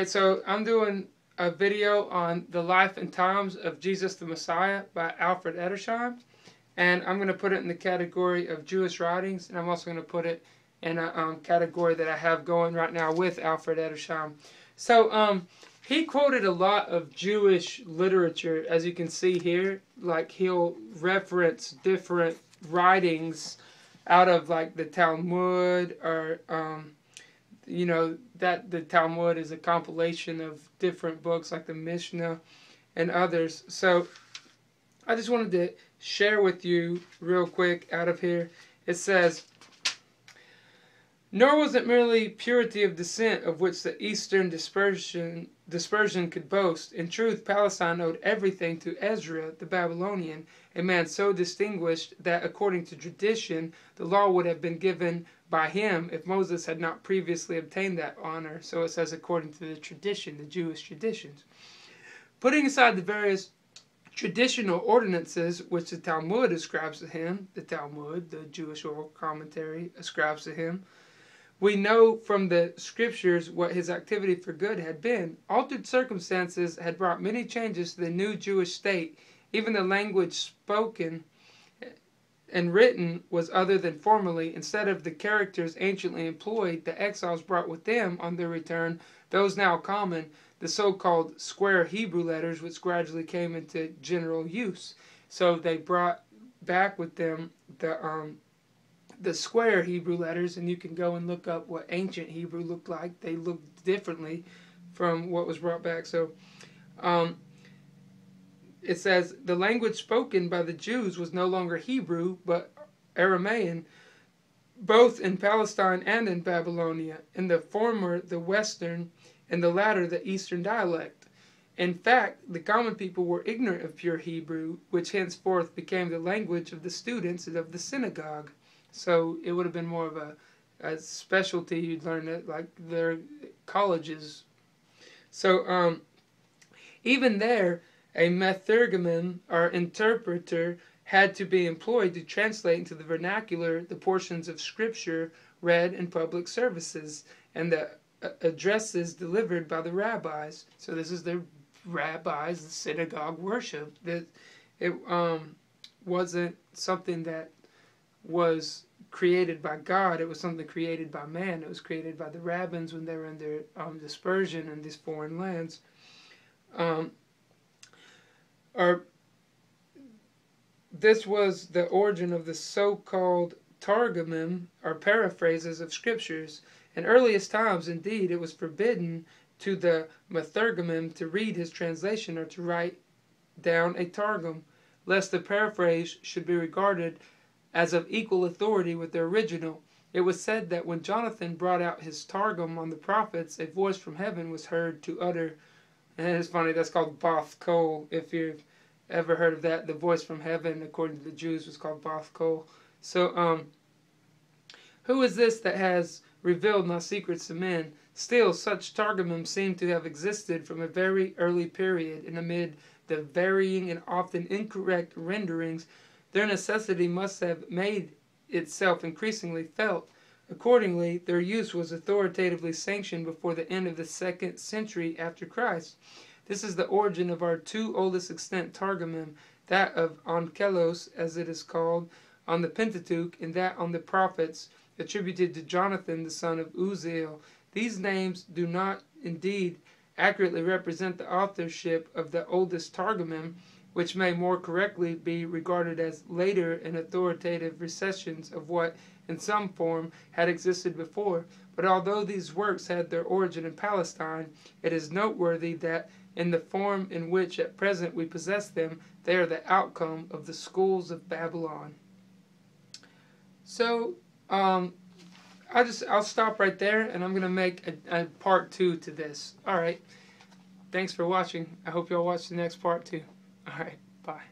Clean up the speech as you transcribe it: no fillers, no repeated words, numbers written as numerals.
Alright, so I'm doing a video on the life and times of Jesus the Messiah by Alfred Edersheim. And I'm going to put it in the category of Jewish writings, and I'm also going to put it in a category that I have going right now with Alfred Edersheim. So he quoted a lot of Jewish literature, as you can see here. Like, he'll reference different writings out of like the Talmud, or you know, that the Talmud is a compilation of different books like the Mishnah and others. So I just wanted to share with you real quick out of here. It says, "Nor was it merely purity of descent of which the Eastern dispersion could boast. In truth, Palestine owed everything to Ezra the Babylonian, a man so distinguished that, according to tradition, the law would have been given by him if Moses had not previously obtained that honor." So it says according to the tradition, the Jewish traditions. "Putting aside the various traditional ordinances which the Talmud ascribes to him," the Talmud, the Jewish oral commentary, ascribes to him, "we know from the scriptures what his activity for good had been. Altered circumstances had brought many changes to the new Jewish state. Even the language spoken and written was other than formerly. Instead of the characters anciently employed, the exiles brought with them on their return those now common, the so-called square Hebrew letters, which gradually came into general use." So they brought back with them the square Hebrew letters, and you can go and look up what ancient Hebrew looked like. They looked differently from what was brought back. So it says, "The language spoken by the Jews was no longer Hebrew, but Aramaean, both in Palestine and in Babylonia. In the former, the Western, in the latter, the Eastern dialect. In fact, the common people were ignorant of pure Hebrew, which henceforth became the language of the students and of the synagogue." So it would have been more of a specialty. You'd learn it like their colleges. So even there, a Methurgeman, or interpreter, had to be employed to translate into the vernacular the portions of scripture read in public services and the addresses delivered by the rabbis. So this is the rabbis, the synagogue worship. That it wasn't something that was created by God. It was something created by man. It was created by the rabbins when they were in their dispersion in these foreign lands. This was the origin of the so-called Targumim, or paraphrases of scriptures. In earliest times, indeed, it was forbidden to the Methurgeman to read his translation or to write down a Targum, lest the paraphrase should be regarded as of equal authority with the original. It was said that when Jonathan brought out his Targum on the prophets, a voice from heaven was heard to utter, and it's funny, that's called Bath Kol, if you've ever heard of that. The voice from heaven, according to the Jews, was called Bath Kol. So, "Who is this that has revealed my secrets to men? Still, such Targumim seem to have existed from a very early period, and amid the varying and often incorrect renderings, their necessity must have made itself increasingly felt. Accordingly, their use was authoritatively sanctioned before the end of the 2nd century after Christ. This is the origin of our two oldest extant Targumim, that of Onkelos, as it is called, on the Pentateuch, and that on the prophets, attributed to Jonathan the son of Uzziel. These names do not indeed accurately represent the authorship of the oldest Targumim, which may more correctly be regarded as later and authoritative recessions of what, in some form, had existed before. But although these works had their origin in Palestine, it is noteworthy that, in the form in which at present we possess them, they are the outcome of the schools of Babylon." So, I'll stop right there, and I'm going to make a part 2 to this. Alright, thanks for watching. I hope y'all watch the next part too. Alright, bye.